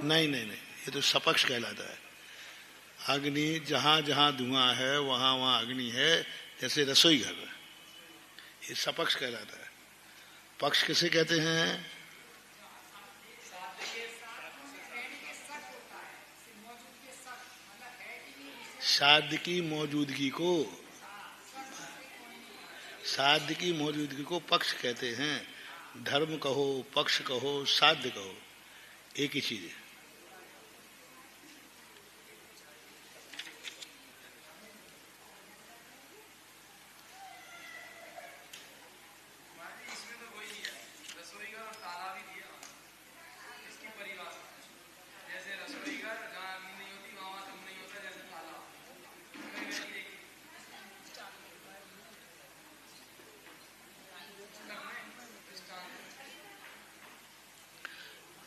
नहीं नहीं नहीं, ये तो सपक्ष कहलाता है। अग्नि जहां जहां धुआं है वहां वहां अग्नि है, जैसे रसोई घर, ये सपक्ष कहलाता है। पक्ष किसे कहते हैं? साध्य की मौजूदगी को, साध्य की मौजूदगी को पक्ष कहते हैं। धर्म कहो, पक्ष कहो, साध्य कहो, एक ही चीज है।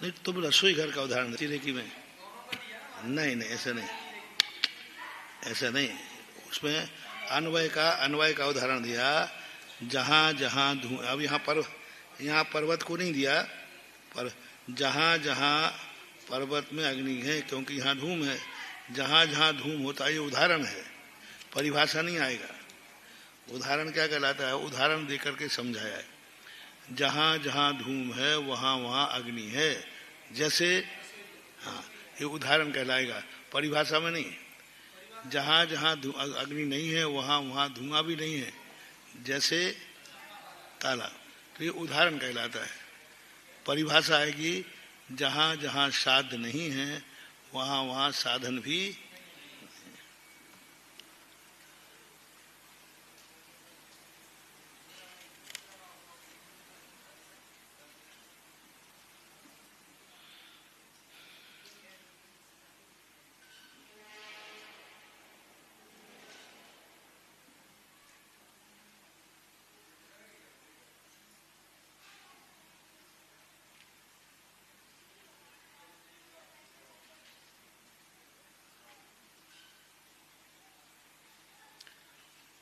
नहीं, तुम रसोई घर का उदाहरण देती रही कि मैं, नहीं नहीं, ऐसा नहीं, ऐसा नहीं। उसमें अन्वय का उदाहरण दिया। जहां जहां धूम, अब यहाँ पर्वत को नहीं दिया, पर जहां जहां पर्वत में अग्नि है, क्योंकि यहाँ धूम है, जहां जहां धूम होता है, ये उदाहरण है, परिभाषा नहीं आएगा। उदाहरण क्या कहलाता है? उदाहरण देकर के समझाया है। जहां जहां धूम है वहां वहां अग्नि है, जैसे, हाँ, ये उदाहरण कहलाएगा, परिभाषा में नहीं। जहां जहां अग्नि नहीं है वहां वहां धुआं भी नहीं है, जैसे ताला, तो ये उदाहरण कहलाता है। परिभाषा आएगी, जहां जहां साध नहीं है वहां वहां साधन भी।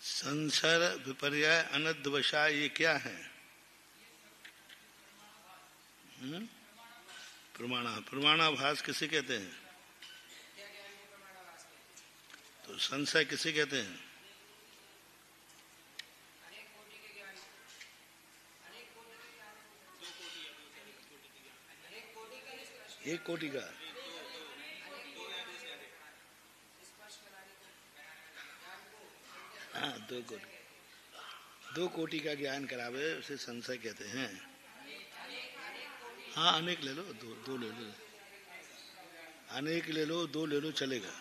संसार विपर्याय अनद्वशा, ये क्या है? प्रमाणाभास किसे कहते हैं? तो संशय किसे कहते हैं? एक कोटि का, हाँ, दो कोटि का ज्ञान करावे उसे संशय कहते हैं। हाँ, अनेक ले लो, दो ले लो, अनेक ले लो, दो ले लो, चलेगा।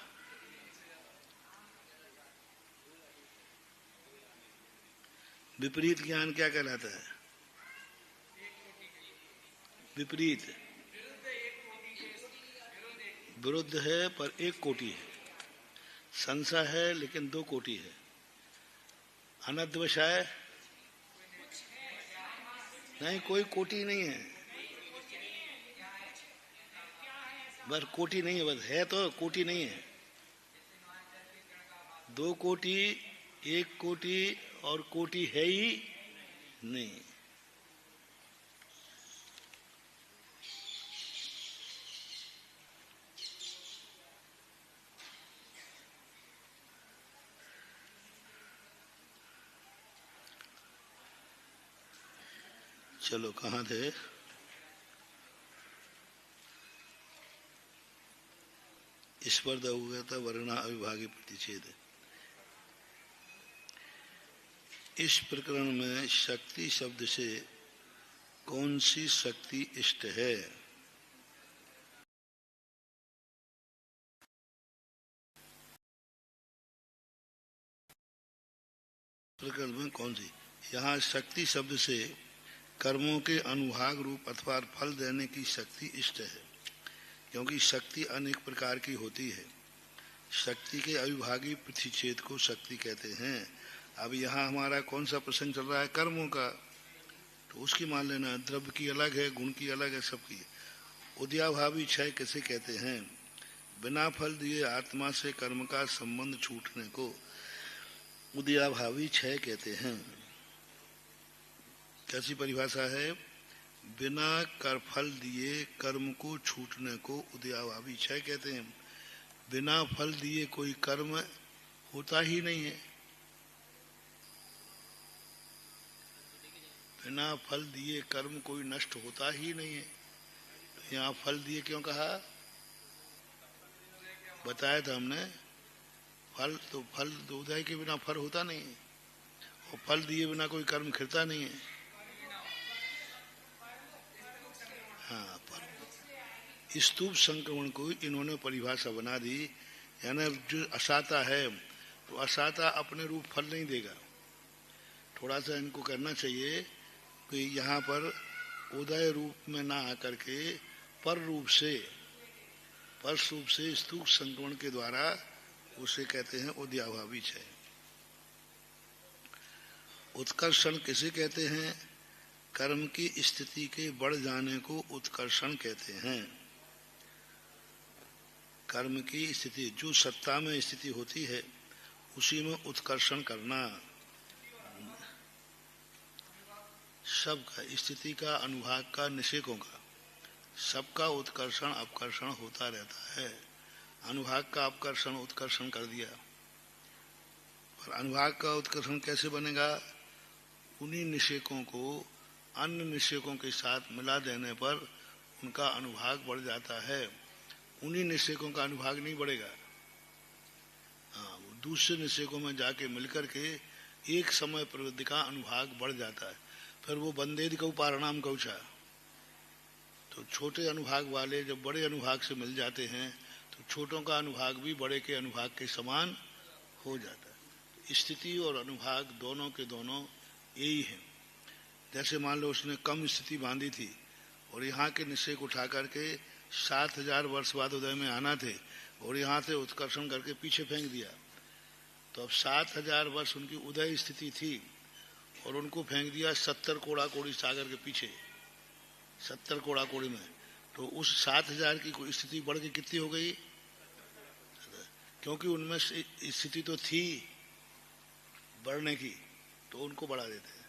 विपरीत ज्ञान क्या कहलाता है? विपरीत विरुद्ध है पर एक कोटि है। संशय है लेकिन दो कोटि है। अनद्वशाय नहीं, कोई कोटि नहीं है, बस कोटि नहीं है, बस है तो कोटि नहीं है। दो कोटि, एक कोटि और कोटि है ही नहीं। चलो, कहाँ थे? स्पर्धा हो गया था, वर्णा अविभागी प्रतिषेध। इस प्रकरण में शक्ति शब्द से कौन सी शक्ति इष्ट है? प्रकरण में कौन सी? यहाँ शक्ति शब्द से कर्मों के अनुभाग रूप अथवा फल देने की शक्ति इष्ट है, क्योंकि शक्ति अनेक प्रकार की होती है। शक्ति के अविभागी प्रतिच्छेद को शक्ति कहते हैं। अब यहाँ हमारा कौन सा प्रसंग चल रहा है? कर्मों का। तो उसकी मान लेना, द्रव्य की अलग है, गुण की अलग है, सबकी। उद्याभावी क्षय किसे कहते हैं? बिना फल दिए आत्मा से कर्म का संबंध छूटने को उद्याभावी क्षय कहते हैं। कैसी परिभाषा है? बिना कर फल दिए कर्म को छूटने को उद्याभावी क्षय कहते हैं। बिना फल दिए कोई कर्म होता ही नहीं है। बिना फल दिए कर्म कोई नष्ट होता ही नहीं है। तो यहाँ फल दिए क्यों कहा? बताया था हमने, फल तो उदय के बिना फल होता नहीं है, और फल दिए बिना कोई कर्म खिलता नहीं है। हाँ, पर स्तूप संक्रमण को इन्होंने परिभाषा बना दी, यानी जो असाता है तो असाता अपने रूप फल नहीं देगा। थोड़ा सा इनको करना चाहिए कि यहाँ पर उदय रूप में ना आकर के पर रूप से स्तूप संक्रमण के द्वारा उसे कहते हैं उद्याभावी क्षय। उत्कर्षण किसे कहते हैं? कर्म की स्थिति के बढ़ जाने को उत्कर्षण कहते हैं। कर्म की स्थिति जो सत्ता में स्थिति होती है उसी में उत्कर्षण करना। सबका स्थिति का, अनुभाग का, निषेकों का, सबका उत्कर्षण अपकर्षण होता रहता है। अनुभाग का अपकर्षण उत्कर्षण कर दिया, पर अनुभाग का उत्कर्षण कैसे बनेगा? उन्हीं निषेकों को अन्य निषेकों के साथ मिला देने पर उनका अनुभाग बढ़ जाता है। उन्हीं निषेकों का अनुभाग नहीं बढ़ेगा। हाँ, वो दूसरे निषेकों में जाके मिलकर के एक समय प्रवृत्ति का अनुभाग बढ़ जाता है। फिर वो बंदेद कऊ पारणाम कौचा। तो छोटे अनुभाग वाले जब बड़े अनुभाग से मिल जाते हैं तो छोटों का अनुभाग भी बड़े के अनुभाग के समान हो जाता है। स्थिति और अनुभाग दोनों के दोनों यही है। जैसे मान लो उसने कम स्थिति बांधी थी और यहाँ के निषेक उठा करके 7000 वर्ष बाद उदय में आना थे और यहाँ से उत्कर्षण करके पीछे फेंक दिया, तो अब 7000 वर्ष उनकी उदय स्थिति थी और उनको फेंक दिया 70 कोड़ा कोड़ी सागर के पीछे, 70 कोड़ा कोड़ी में। तो उस 7000 की स्थिति बढ़ के कितनी हो गई? क्योंकि उनमें स्थिति तो थी बढ़ने की, तो उनको बढ़ा देते हैं।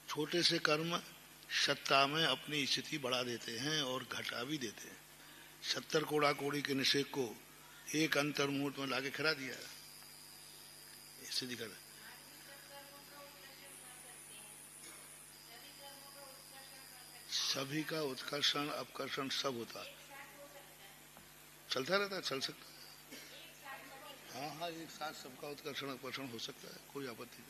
छोटे से कर्म सत्ता में अपनी स्थिति बढ़ा देते हैं और घटा भी देते हैं। 70 कोड़ा कोड़ी के निषेक को एक अंतर मुहूर्त में लाके खड़ा दिया, स्थिति कर। सभी का उत्कर्षण अपकर्षण सब होता, चलता रहता, चल सकता है। हाँ, एक साथ सबका उत्कर्षण अपकर्षण हो सकता है, कोई आपत्ति नहीं।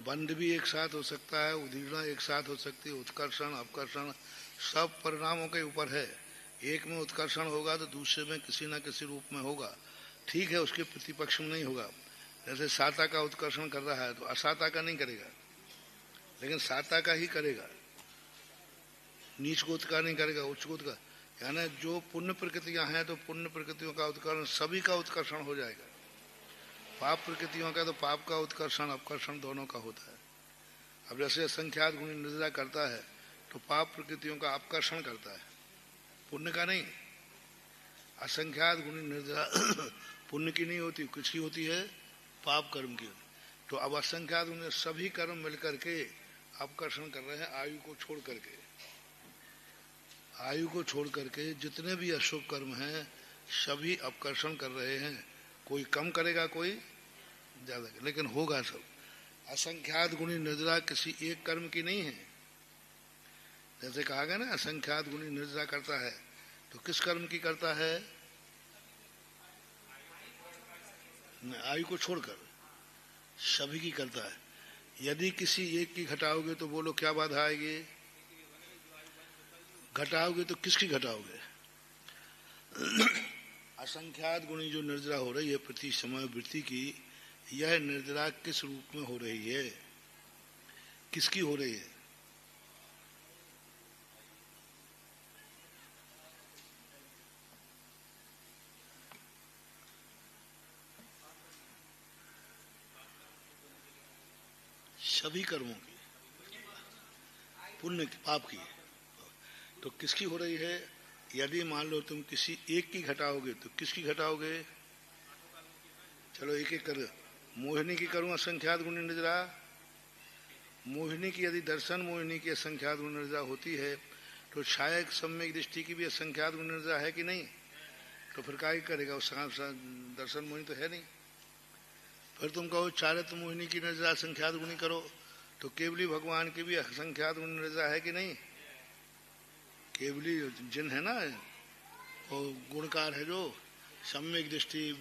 बंध भी एक साथ हो सकता है, उदीर्णा एक साथ हो सकती है। उत्कर्षण अपकर्षण सब परिणामों के ऊपर है। एक में उत्कर्षण होगा तो दूसरे में किसी न किसी रूप में होगा, ठीक है, उसके प्रतिपक्ष में नहीं होगा। जैसे साता का उत्कर्षण कर रहा है तो असाता का नहीं करेगा, लेकिन साता का ही करेगा। नीच कोत का नहीं करेगा, उच्च कोत का। यानी जो पुण्य प्रकृतियां हैं तो पुण्य प्रकृतियों का उत्कर्षण, सभी का उत्कर्षण हो जाएगा। पाप प्रकृतियों का तो पाप का उत्कर्षण अपकर्षण दोनों का होता है। अब जैसे असंख्यात गुणी निद्रा करता है तो पाप प्रकृतियों का अपकर्षण करता है, पुण्य का नहीं। असंख्यात गुणी निद्रा पुण्य की नहीं होती, किसकी होती है? पाप कर्म की होती। तो अब असंख्यात गुणी सभी कर्म मिलकर के अपकर्षण कर रहे हैं आयु को छोड़ करके। आयु को छोड़ करके जितने भी अशुभ कर्म हैं सभी अपकर्षण कर रहे हैं। कोई कम करेगा, कोई ज्यादा, लेकिन होगा सब। असंख्यात गुणी निद्रा किसी एक कर्म की नहीं है। जैसे कहा गया ना, असंख्यात गुणी निद्रा करता है, तो किस कर्म की करता है? आयु को छोड़कर सभी की करता है। यदि किसी एक की घटाओगे तो बोलो क्या बाधा आएगी? घटाओगे तो किसकी घटाओगे? असंख्यात गुणी जो निर्जरा हो रही है प्रति समय वृत्ति की, यह निर्जरा किस रूप में हो रही है? किसकी हो रही है? सभी कर्मों की, पुण्य की, पाप की। तो किसकी हो रही है? यदि मान लो तुम किसी एक की घटाओगे तो किसकी घटाओगे? चलो एक एक कर, मोहिनी की करूं असंख्यात गुण निद्रा। मोहिनी की यदि दर्शन मोहिनी की असंख्यात गुण निद्रा होती है तो छाया सम्यक दृष्टि की भी असंख्यात गुण निद्रा है कि नहीं? तो फिर क्या करेगा? उस दर्शन मोहिनी तो है नहीं। फिर तुम कहो चारित्र मोहिनी की निद्रा असंख्यात गुणी करो, तो केवली भगवान की भी असंख्यात गुण निद्रा है कि नहीं? केवली जिन है ना, वो गुणकार है जो सम्यक दृष्टि।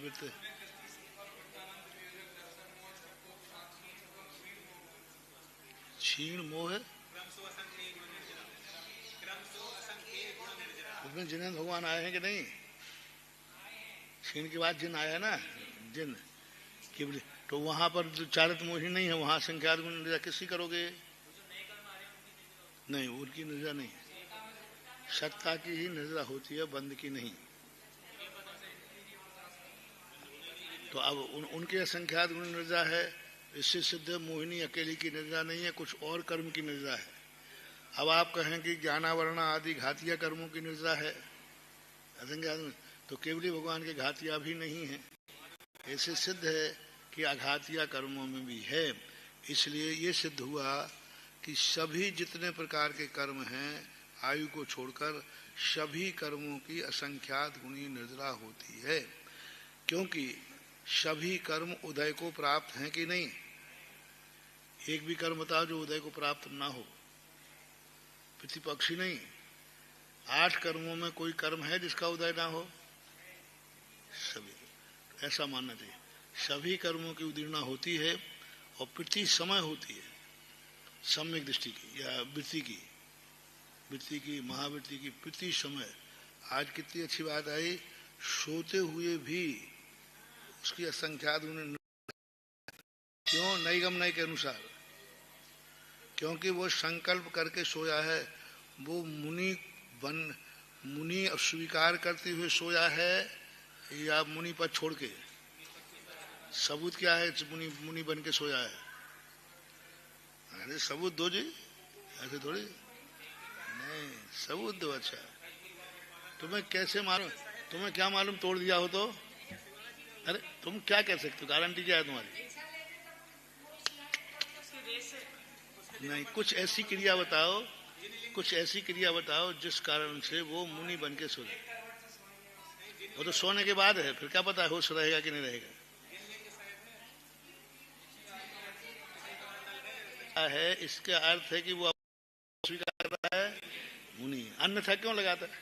क्षीण मोह, उसमें जिन भगवान आए हैं कि नहीं? क्षीण के बाद जिन आया है ना, जिन केवली। तो वहां पर जो चारित्र मोहिनी नहीं है, वहां संख्यात गुण निद्रा किसकी करोगे? नहीं, उनकी निद्रा नहीं, सत्ता की ही निद्रा होती है, बंद की नहीं। तो अब उनके असंख्यात गुण निद्रा है, इससे सिद्ध मोहिनी अकेली की निद्रा नहीं है, कुछ और कर्म की निद्रा है। अब आप कहें कि ज्ञानावरणा आदि घातिया कर्मों की निद्रा है असंख्यात, तो केवली भगवान के घातिया भी नहीं है। ऐसे सिद्ध है कि अघातिया कर्मों में भी है। इसलिए ये सिद्ध हुआ कि सभी जितने प्रकार के कर्म हैं आयु को छोड़कर सभी कर्मों की असंख्यात गुणी निद्रा होती है, क्योंकि सभी कर्म उदय को प्राप्त हैं कि नहीं? एक भी कर्म बताओ जो उदय को प्राप्त ना हो, प्रतिपक्षी नहीं। 8 कर्मों में कोई कर्म है जिसका उदय ना हो? सभी। ऐसा मानना चाहिए, सभी कर्मों की उदीर्णा होती है और प्रति समय होती है, सम्यक दृष्टि की या वृत्ति की महावृत्ति की प्रति समय। आज कितनी अच्छी बात आई, सोते हुए भी उसकी असंख्यात गुण। क्यों? नैगम नय के अनुसार, क्योंकि वो संकल्प करके सोया है, वो मुनि स्वीकार करते हुए सोया है या मुनि पर छोड़ के? सबूत क्या है? मुनि बन के सोया है। अरे सबूत दो जी, ऐसे थोड़ी नहीं, सबूत दो। अच्छा, तुम्हें कैसे मालूम? तुम्हें क्या मालूम तोड़ दिया हो तो? अरे तुम क्या कह सकते हो? गारंटी क्या है तुम्हारी? नहीं, कुछ ऐसी क्रिया बताओ, कुछ ऐसी क्रिया बताओ जिस कारण से वो मुनि बन के सो जाए। वो तो सोने के बाद है, फिर क्या पता होश रहेगा कि नहीं रहेगा। है इसका अर्थ है कि वो स्वीकार कर रहा है मुनि, अन्यथा क्यों लगाता है?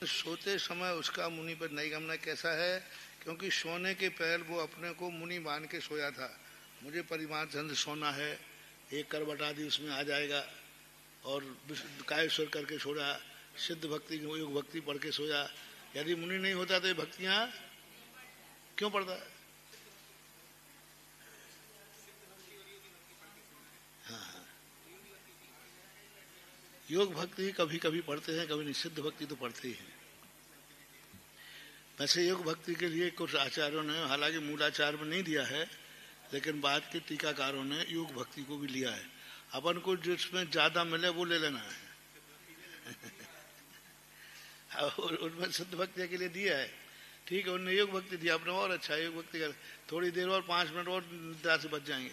सोते समय उसका मुनि पर नहीं गमना कैसा है? क्योंकि सोने के पहले वो अपने को मुनि मान के सोया था, मुझे परिमाण सोना है, एक करवट आदि उसमें आ जाएगा, और कायेश्वर करके सोया, सिद्ध भक्ति योग भक्ति पढ़ के सोया। यदि मुनि नहीं होता तो ये भक्तियां क्यों पढ़ता है? हाँ, योग भक्ति कभी कभी पढ़ते हैं, कभी नहीं, सिद्ध भक्ति तो पढ़ते ही हैं। वैसे योग भक्ति के लिए कुछ आचार्यों ने, हालांकि मूलाचार में नहीं दिया है, लेकिन बाद के टीकाकारों ने योग भक्ति को भी लिया है। अपन को जिसमें ज्यादा मिले वो ले लेना है। उनमें सिद्ध भक्ति के लिए दिया है, ठीक है, उन्होंने योग भक्ति दिया, अपने और अच्छा योग भक्ति कर, थोड़ी देर और 5 मिनट और निद्रा से बच जाएंगे।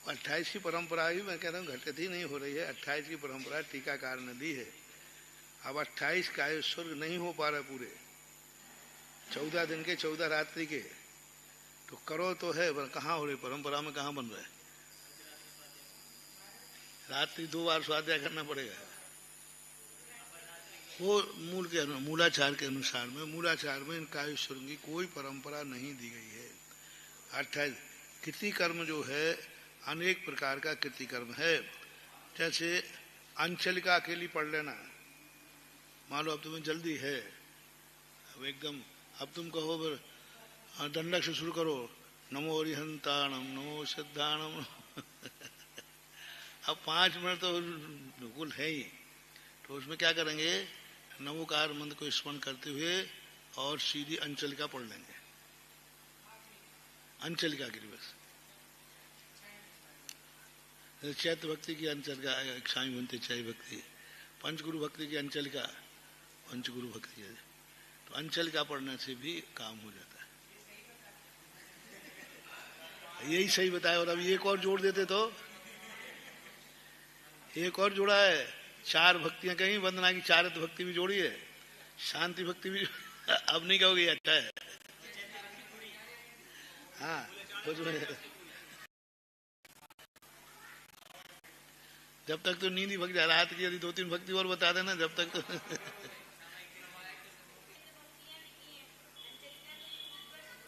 तो 28 की परंपरा ही मैं कह रहा हूँ घटती नहीं हो रही है, 28 की परंपरा टीकाकार ने दी है। अब 28 कायेश्वर नहीं हो पा रहे पूरे, 14 दिन के 14 रात्रि के, तो करो तो है, पर कहाँ हो रही परंपरा में, कहाँ बन रहा है? रात्रि 2 बार स्वाध्याय करना पड़ेगा। वो मूलाचार के अनुसार में, मूलाचार में इन कायेश्वर की कोई परंपरा नहीं दी गई है। 28 कृति कर्म जो है, अनेक प्रकार का कृति कर्म है। जैसे अंचल का अकेली पढ़ लेना, मान लो अब तुम्हें जल्दी है, अब एकदम, अब तुम कहो दंडक से शुरू करो, नमो हरिहंताणम नमो सिद्धाणम। अब 5 मिनट तो बिल्कुल है ही, तो उसमें क्या करेंगे? नमोकार मंत्र को स्मरण करते हुए और सीधी अंचलिका पढ़ लेंगे, अंचलिका की बस। चैत्र भक्ति की अंचलिका, स्वामी बनते चैत्र भक्ति, पंचगुरु भक्ति की अंचलिका, पंचगुरु भक्ति है, तो अंचलिका पढ़ने से भी काम हो जाता है। यही सही बताया। और अब एक और जोड़ देते तो, एक और जोड़ा है, 4 भक्तियां कहीं, वंदना की चारित्र भक्ति भी जोड़ी है, शांति भक्ति भी। अब नहीं कहोगे अच्छा है। हाँ, जब तक तो नींद ही भग जा रहा है, यदि 2-3 भक्ति और बता देना जब तक तो।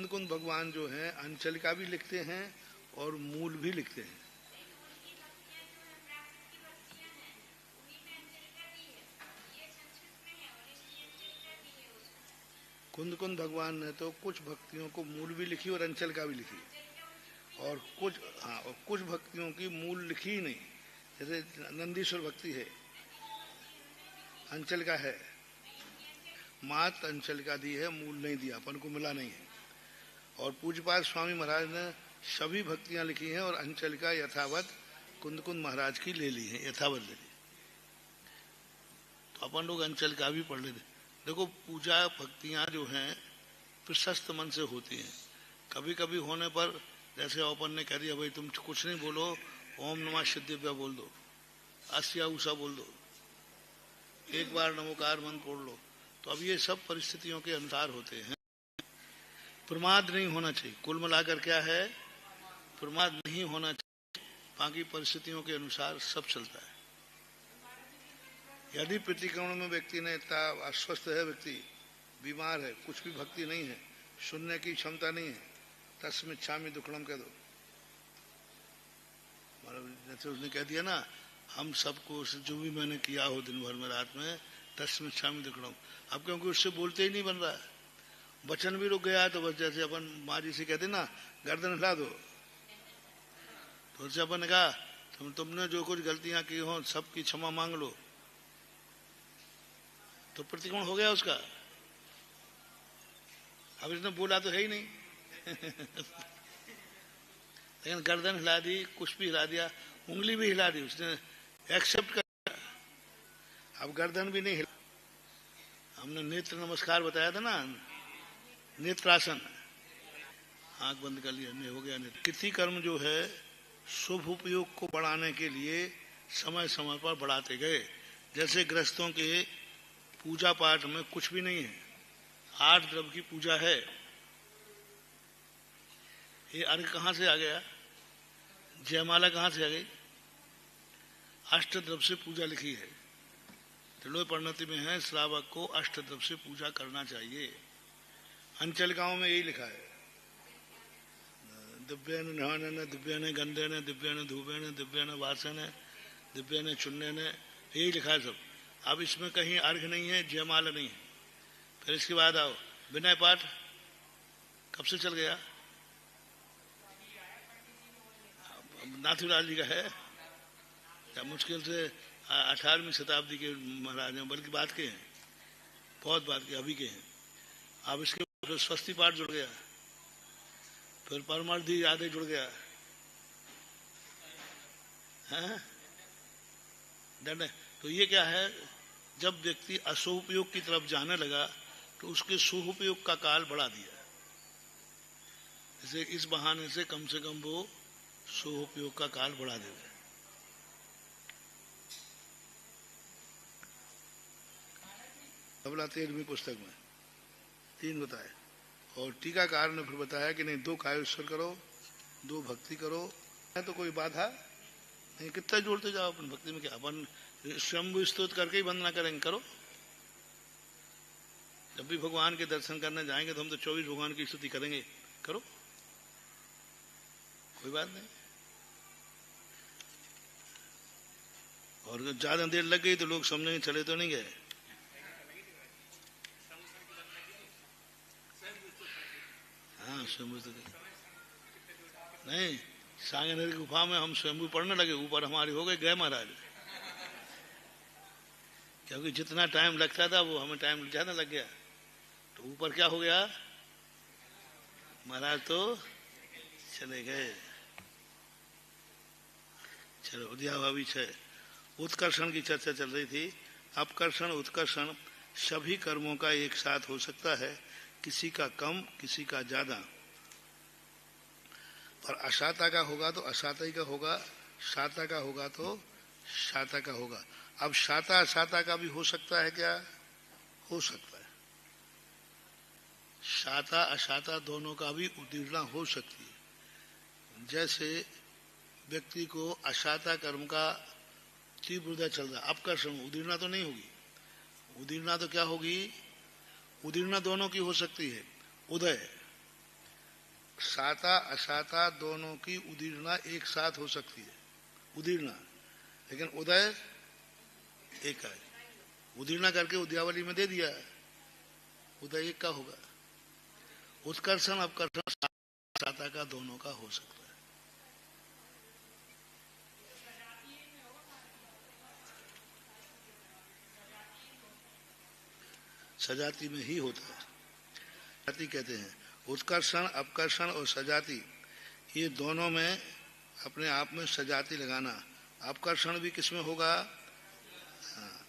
कुंद भगवान जो है अंचलिका भी लिखते हैं और मूल भी लिखते हैं। कुंद भगवान ने तो कुछ भक्तियों को मूल भी लिखी और अंचलिका भी लिखी, और कुछ भक्तियों की मूल लिखी ही नहीं। जैसे नंदीश्वर भक्ति है, अंचलिका है, मात्र अंचलिका दी है, मूल नहीं दिया, अपन को मिला नहीं है। और पूज्यपाद स्वामी महाराज ने सभी भक्तियां लिखी हैं और अंचलिका यथावत कुंद महाराज की ले ली है, यथावत ले ली। तो अपन लोग अंचलिका भी पढ़ लेते। देखो, पूजा भक्तियां जो हैं प्रशस्त मन से होती हैं। कभी कभी होने पर, जैसे अपन ने कह दिया भाई तुम कुछ नहीं बोलो, ओम नमः सिद्धिभ्य बोल दो, अस्या उषा बोल दो, एक बार नमोकार मंत्र पढ़ लो, तो अब ये सब परिस्थितियों के अनुसार होते हैं। प्रमाद नहीं होना चाहिए। कुल मिलाकर क्या है, प्रमाद नहीं होना चाहिए। बाकी परिस्थितियों के अनुसार सब चलता है। यदि प्रतिक्रमण में व्यक्ति ने इतना अस्वस्थ है, व्यक्ति बीमार है, कुछ भी भक्ति नहीं है, सुनने की क्षमता नहीं है, तस्मिच्छामि दुक्कड़म कह दो। जैसे उसने कह दिया ना, हम सबको जो भी मैंने किया हो दिन भर में रात में, तस्मिच्छामि दुक्कड़म। अब क्योंकि उससे बोलते ही नहीं बन रहा है, वचन भी रुक गया, तो बस जैसे अपन माँ जी से कहते ना, गर्दन हिला दो, तो उससे अपन ने कहा तुमने जो कुछ गलतियां की हो सबकी क्षमा मांग लो, तो प्रतिक्रमण हो गया उसका। अब इसने बोला तो है ही नहीं। लेकिन गर्दन हिला दी, कुछ भी हिला दिया, उंगली भी हिला दी, उसने एक्सेप्ट कर। अब गर्दन भी नहीं हिला। हमने नेत्र नमस्कार बताया था ना, नेत्रासन, आंख बंद कर लिया, नहीं हो गया नेत्र। किसी कर्म जो है शुभ उपयोग को बढ़ाने के लिए समय समय पर बढ़ाते गए। जैसे गृहस्थों के पूजा पाठ में कुछ भी नहीं है, 8 द्रव्य की पूजा है। ये अर्घ कहां से आ गया, जयमाला कहां से आ गई, अष्टद्रव्य से पूजा लिखी है। त्रिलोक परिणति में है, श्रावक को अष्टद्रव्य से पूजा करना चाहिए। अंचलिकाओं में यही लिखा है, दिव्येन नहानेन, दिव्येन गंधेन, दिव्येन धूपेन, दिव्येन वासेन, दिव्येन चुन्नेन, यही लिखा है सब। अब इसमें कहीं अर्घ नहीं है, जयमाला नहीं है। फिर इसके बाद आओ विनय पाठ, कब से चल गया, नाथुराज जी का है, या मुश्किल से 18वीं शताब्दी के महाराज हैं, बल्कि बात के हैं, बहुत बात के, अभी के हैं। अब इसके बाद स्वस्ति पाठ जुड़ गया, फिर परमार्थी आदि जुड़ गया, है दंड। तो ये क्या है, जब व्यक्ति अशुभ उपयोग की तरफ जाने लगा तो उसके शुभ उपयोग का काल बढ़ा दिया। जैसे इस बहाने से कम वो शुभ उपयोग का काल बढ़ा देगा। अबला 13वीं पुस्तक में 3 बताए, और टीकाकार ने फिर बताया कि नहीं, 2 कायेश्वर करो, 2 भक्ति करो, है तो कोई बाधा नहीं। कितना जोड़ते जाओ अपन भक्ति में, क्या अपन शंभु स्तोत्र करके ही वंदना करेंगे, करो। जब भी भगवान के दर्शन करने जाएंगे तो हम तो 24 भगवान की स्तुति करेंगे, करो, कोई बात नहीं। और ज्यादा देर लग गई तो लोग समझेंगे चले तो नहीं गए। हाँ, शंभु स्तुति नहीं, सांगनेर की गुफा में हम शंभु पढ़ने लगे, ऊपर हमारी हो गए महाराज, क्योंकि जितना टाइम लगता था वो हमें टाइम ज्यादा लग गया। तो ऊपर क्या हो गया, महाराज तो चले गए। चलो उद्याभावी 6। उत्कर्षण की चर्चा चल रही थी। अपकर्षण उत्कर्षण सभी कर्मों का एक साथ हो सकता है, किसी का कम किसी का ज्यादा। पर अशाता का होगा तो अशाता का होगा, शाता का होगा तो शाता का होगा। अब शाता अशाता का भी हो सकता है क्या? हो सकता है। शाता अशाता दोनों का भी उदीर्णा हो सकती है। जैसे व्यक्ति को अशाता कर्म का तीव्र उदय चल रहा है, अपकर्षण, उदीर्णा तो नहीं होगी। उदीर्णा तो क्या होगी? उदीर्णा दोनों की हो सकती है। उदय, शाता अशाता दोनों की उदीर्णा एक साथ हो सकती है, उदीर्णा। लेकिन उदय एक है। उदीर्णा करके उद्यावली में दे दिया है, उदय एक का होगा। उत्कर्षण अपकर्षण शाता का दोनों का हो सकता है। सजाति में ही होता है, सजाति कहते हैं। उत्कर्षण अपकर्षण और सजाति, ये दोनों में अपने आप में सजाति लगाना। अपकर्षण भी किसमें होगा? हाँ,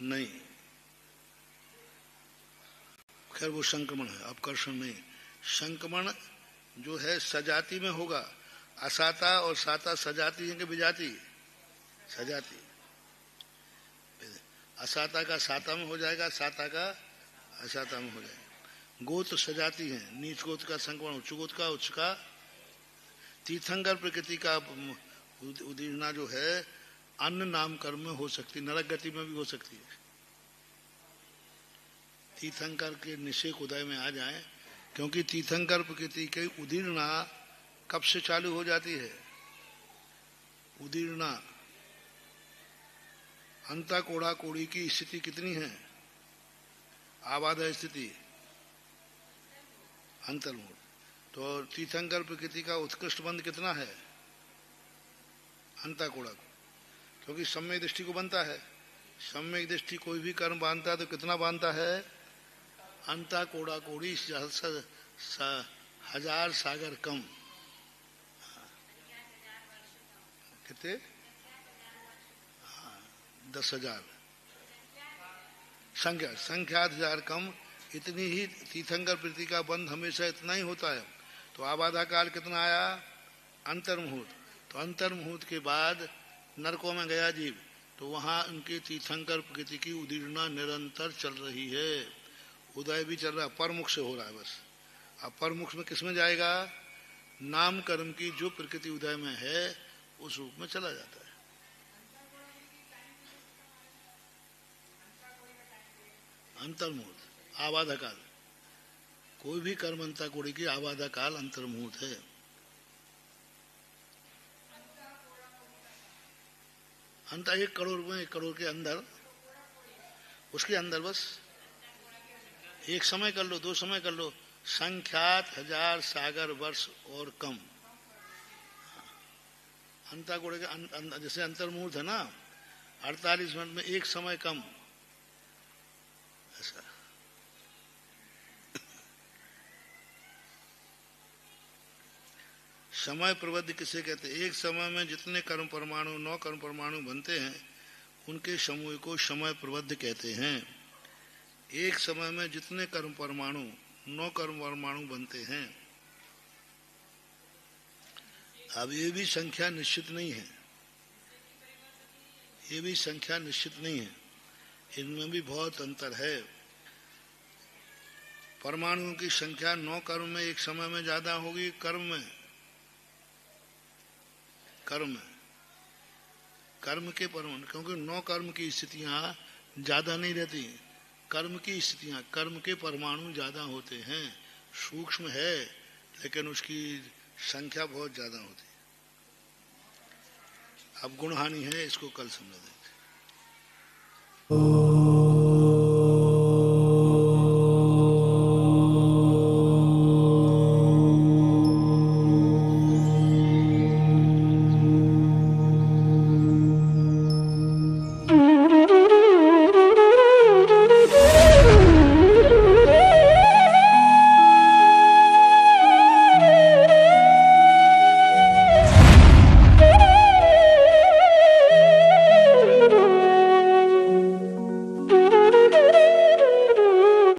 नहीं, खैर वो संक्रमण है, अपकर्षण नहीं। संक्रमण जो है सजाति में होगा। असाता और साता सजाति है कि विजाति? सजाति। असाता का साता में हो जाएगा, साता का असाता में हो जाएगा। गोत्र सजाती है, नीच गोत्र का संक्रमण, उच्च गोत्र का, उच्च का। तीर्थंकर प्रकृति का उदीर्णा जो है अन्न नाम कर्म में हो सकती, नरक गति में भी हो सकती है। तीर्थंकर के निषेक उदय में आ जाए, क्योंकि तीर्थंकर प्रकृति की उदीर्णा कब से चालू हो जाती है? उदीर्णा अंता कोड़ा कोड़ी की स्थिति कितनी है? आबाद स्थिति अंतर्मुख। तो तीर्थंकर प्रकृति का उत्कृष्ट बंध कितना है? अंता कोड़ा को, क्योंकि सम्यक दृष्टि को बनता है। सम्यक दृष्टि कोई भी कर्म बांधता है तो कितना बांधता है? अंता कोड़ा कोड़ी 1000 सागर कम। कितने? 10,000 संख्यात 1000 कम। इतनी ही तीर्थंकर प्रकृति का बंध हमेशा इतना ही होता है। तो आबादा काल कितना आया? अंतर्मुहूर्त। तो अंतर्मुहूर्त के बाद नरकों में गया जीव, तो वहां उनकी तीर्थंकर प्रकृति की उदीर्णा निरंतर चल रही है। उदय भी चल रहा है, परमुख से हो रहा है बस। अब परमुख में किसमें जाएगा? नाम कर्म की जो प्रकृति उदय में है उस रूप में चला जाता है। अंतर्मुहूर्त आबादा काल, कोई भी कर्म अंता कोड़ी की आबादा काल अंतर्मुहूर्त है। अंत 1 करोड़ में 1 करोड़ के अंदर, उसके अंदर बस एक समय कर लो, 2 समय कर लो। संख्यात 1000 सागर वर्ष और कम। अंता कोड़े के जैसे अंतर्मुहूर्त है ना, 48 मिनट में एक समय कम, ऐसा। समय प्रबद्ध किसे कहते हैं? एक समय में जितने कर्म परमाणु 9 कर्म परमाणु बनते हैं उनके समूह को समय प्रबद्ध कहते हैं। एक समय में जितने कर्म परमाणु 9 कर्म परमाणु बनते हैं। अब ये भी संख्या निश्चित नहीं है, ये भी संख्या निश्चित नहीं है, इनमें भी बहुत अंतर है। परमाणुओं की संख्या 9 कर्म में एक समय में ज्यादा होगी, कर्म के परमाणु, क्योंकि 9 कर्म की स्थितियां ज्यादा नहीं रहती। कर्म की स्थितियां, कर्म के परमाणु ज्यादा होते हैं। सूक्ष्म है लेकिन उसकी संख्या बहुत ज्यादा होती है। अब गुण हानि है, इसको कल समझ देंगे।